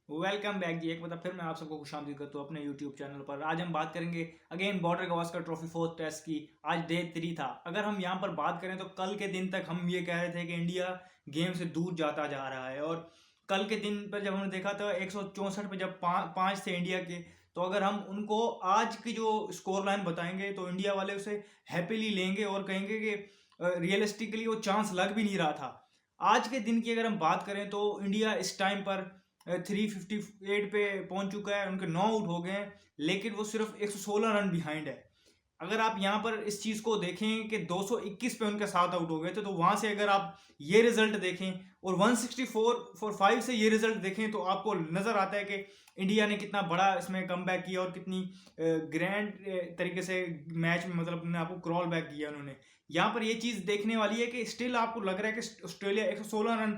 Welcome back जी। एक मतलब फिर मैं आप सबको खुशामदीद करता हूँ अपने यूट्यूब चैनल पर। आज हम बात करेंगे again border Gavaskar trophy fourth test की। आज डे 3 था। अगर हम यहाँ पर बात करें तो कल के दिन तक हम ये कह रहे थे कि इंडिया गेम से दूर जाता जा रहा है, और कल के दिन पर जब हमने देखा था 164 पे जब पाँच थे इंडिया के, तो अगर हम उनको आज की जो स्कोर लाइन बताएंगे तो इंडिया वाले उसे हैप्पीली लेंगे और कहेंगे कि रियलिस्टिकली वो चांस लग भी नहीं रहा था। आज के दिन की अगर हम बात करें तो इंडिया इस टाइम पर 358 पे पहुंच चुका है, उनके 9 आउट हो गए हैं, लेकिन वो सिर्फ 116 रन बिहाइंड है। अगर आप यहाँ पर इस चीज़ को देखें कि 221 पे उनके 7 आउट हो गए थे, तो वहां से अगर आप ये रिजल्ट देखें और 164 फॉर 5 से ये रिजल्ट देखें तो आपको नज़र आता है कि इंडिया ने कितना बड़ा इसमें कम बैक किया और कितनी ग्रैंड तरीके से मैच में मतलब अपने आपको क्रॉल बैक किया उन्होंने। यहाँ पर ये चीज़ देखने वाली है कि स्टिल आपको लग रहा है कि ऑस्ट्रेलिया 116 रन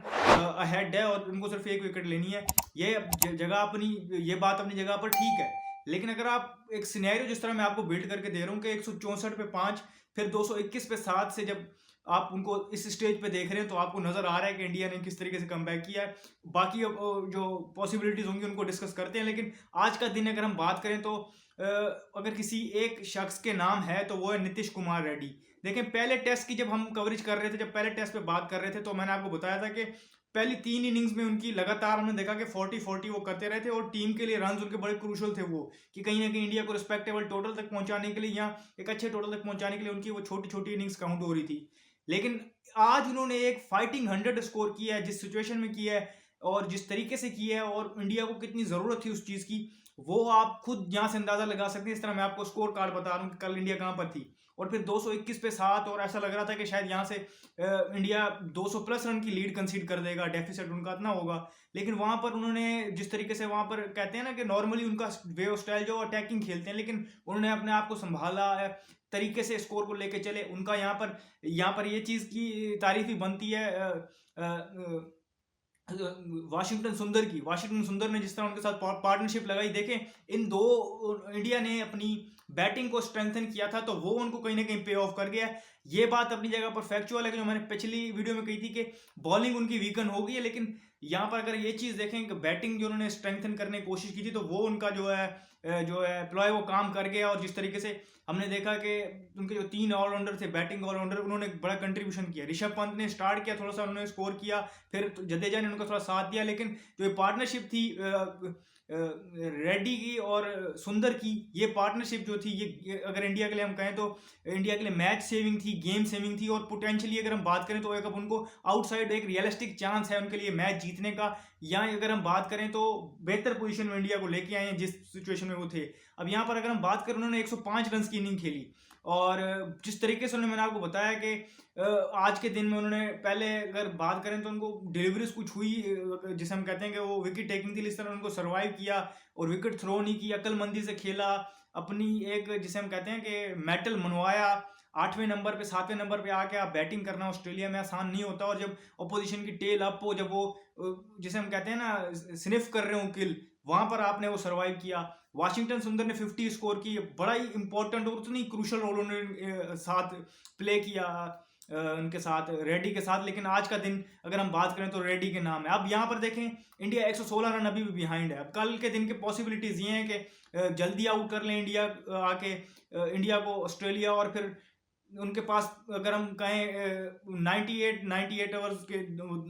अहेड है और उनको सिर्फ एक विकेट लेनी है। ये जगह अपनी, ये बात अपनी जगह पर ठीक है, लेकिन अगर आप एक सिनेरियो जिस तरह मैं आपको बिल्ड करके दे रहा हूँ कि 164 पे 5, फिर 221 पे 7 से जब आप उनको इस स्टेज पे देख रहे हैं तो आपको नजर आ रहा है कि इंडिया ने किस तरीके से कम बैक किया है। बाकी अब जो पॉसिबिलिटीज होंगी उनको डिस्कस करते हैं, लेकिन आज का दिन अगर हम बात करें तो अगर किसी एक शख्स के नाम है तो वो है नीतीश कुमार रेड्डी। देखें, पहले टेस्ट की जब हम कवरेज कर रहे थे, जब पहले टेस्ट पे बात कर रहे थे, तो मैंने आपको बताया था कि पहली 3 इनिंग्स में उनकी लगातार हमने देखा कि 40-40 वो करते रहे थे और टीम के लिए रन उनके बड़े क्रूशल थे वो, कि कहीं ना कहीं इंडिया को रिस्पेक्टेबल टोटल तक पहुंचाने के लिए या एक अच्छे टोटल तक पहुंचाने के लिए उनकी वो छोटी छोटी इनिंग्स काउंट हो रही थी। लेकिन आज उन्होंने एक फाइटिंग 100 स्कोर किया है, जिस सिचुएशन में किया है और जिस तरीके से किया है, और इंडिया को कितनी ज़रूरत थी उस चीज़ की, वो आप खुद यहाँ से अंदाज़ा लगा सकते हैं। इस तरह मैं आपको स्कोर कार्ड बता रहा हूँ कि कल इंडिया कहाँ पर थी, और फिर 221 पे 7, और ऐसा लग रहा था कि शायद यहाँ से इंडिया 200 प्लस रन की लीड कंसीड कर देगा, डेफिसिट उनका इतना होगा। लेकिन वहां पर उन्होंने जिस तरीके से वहां पर कहते हैं ना कि नॉर्मली उनका वे ऑफ स्टाइल जो अटैकिंग खेलते हैं, लेकिन उन्होंने अपने आप को संभाला तरीके से स्कोर को लेके चले। उनका यहाँ पर ये चीज़ की तारीफ ही बनती है वाशिंगटन सुंदर ने जिस तरह उनके साथ पार्टनरशिप लगाई। देखें, इन दो इंडिया ने अपनी बैटिंग को स्ट्रेंथन किया था, तो वो उनको कहीं ना कहीं पे ऑफ कर गया है। ये बात अपनी जगह पर फैक्चुअल है, जो मैंने पिछली वीडियो में कही थी कि बॉलिंग उनकी वीकन हो गई है, लेकिन यहाँ पर अगर ये चीज़ देखें कि बैटिंग जो उन्होंने स्ट्रेंथन करने की कोशिश की थी, तो वो उनका जो है प्लॉय वो काम कर गया। और जिस तरीके से हमने देखा कि उनके जो 3 ऑलराउंडर थे, बैटिंग ऑलराउंडर, उन्होंने बड़ा कंट्रीब्यूशन किया। ऋषभ पंत ने स्टार्ट किया, थोड़ा सा उन्होंने स्कोर किया, फिर जडेजा ने उनका थोड़ा साथ दिया, लेकिन जो ये पार्टनरशिप थी रेड्डी की और सुंदर की, ये पार्टनरशिप जो थी, ये अगर इंडिया के लिए हम कहें तो इंडिया के लिए मैच सेविंग थी, गेम सेविंग थी, और पोटेंशियली अगर हम बात करें तो एक अब उनको आउटसाइड एक रियलिस्टिक चांस है उनके लिए मैच जीतने का। या अगर हम बात करें तो बेहतर पोजीशन में इंडिया को लेके आए हैं जिस सिचुएशन में वो थे। अब यहाँ पर अगर हम बात करें, उन्होंने 105 रन की इनिंग खेली, और जिस तरीके से मैंने आपको बताया कि आज के दिन में उन्होंने पहले अगर बात करें तो उनको डिलीवरीज कुछ हुई, जिसे हम कहते हैं कि वो विकेट टेकिंग थी, इस तरह उनको सर्वाइव किया और विकेट थ्रो नहीं की, अक्लमंदी से खेला, अपनी एक जिसे हम कहते हैं कि मेटल मनवाया। 8वें नंबर पे 7वें नंबर पे आके आप बैटिंग करना ऑस्ट्रेलिया में आसान नहीं होता, और जब अपोजिशन की टेल अप हो, जब वो जिसे हम कहते हैं ना स्निफ कर रहे हो किल, वहां पर आपने वो सर्वाइव किया। वाशिंगटन सुंदर ने 50 स्कोर की, बड़ा ही इंपॉर्टेंट और उतनी क्रूशल रोल उन्होंने साथ प्ले किया उनके साथ, रेड्डी के साथ। लेकिन आज का दिन अगर हम बात करें तो रेड्डी के नाम है। अब यहाँ पर देखें, इंडिया 116 रन अभी भी बिहाइंड है। अब कल के दिन के पॉसिबिलिटीज ये हैं कि जल्दी आउट कर लें इंडिया आके इंडिया को ऑस्ट्रेलिया, और फिर उनके पास अगर हम कहें 98 आवर्स के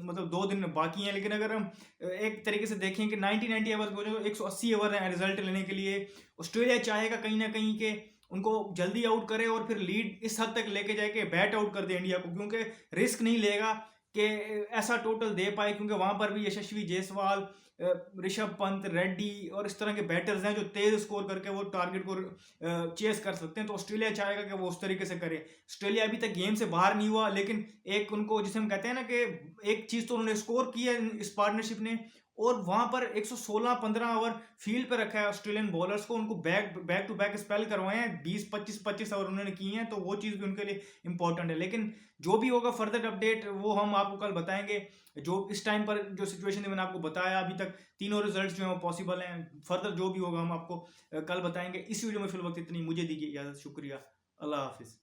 मतलब 2 दिन बाकी हैं, लेकिन अगर हम एक तरीके से देखें कि 90 आवर्स हो जाए, 180 ओवर हैं रिजल्ट लेने के लिए। ऑस्ट्रेलिया चाहेगा कहीं ना कहीं के उनको जल्दी आउट करे और फिर लीड इस हद तक लेके जाए कि बैट आउट कर दे इंडिया को, क्योंकि रिस्क नहीं लेगा कि ऐसा टोटल दे पाए, क्योंकि वहां पर भी यशस्वी जायसवाल, ऋषभ पंत, रेड्डी और इस तरह के बैटर्स हैं जो तेज स्कोर करके वो टारगेट को चेस कर सकते हैं। तो ऑस्ट्रेलिया चाहेगा कि वो उस तरीके से करे। ऑस्ट्रेलिया अभी तक गेम से बाहर नहीं हुआ, लेकिन एक उनको जिसे हम कहते हैं ना कि एक चीज तो उन्होंने स्कोर की है इस पार्टनरशिप ने, और वहां पर 116-15 ओवर फील्ड पे रखा है ऑस्ट्रेलियन बॉलर्स को, उनको बैक टू बैक स्पेल करवाए हैं, 20-25 ओवर उन्होंने किए हैं, तो वो चीज़ भी उनके लिए इंपॉर्टेंट है। लेकिन जो भी होगा फर्दर अपडेट वो हम आपको कल बताएंगे। जो इस टाइम पर जो सिचुएशन थी मैंने आपको बताया, अभी तक तीनों रिजल्ट्स जो हैं वो पॉसिबल हैं। फर्दर जो भी होगा हम आपको कल बताएंगे। इस वीडियो में फिल वक्त इतनी, मुझे दीजिए इजाज़त। शुक्रिया, अल्लाह हाफिज़।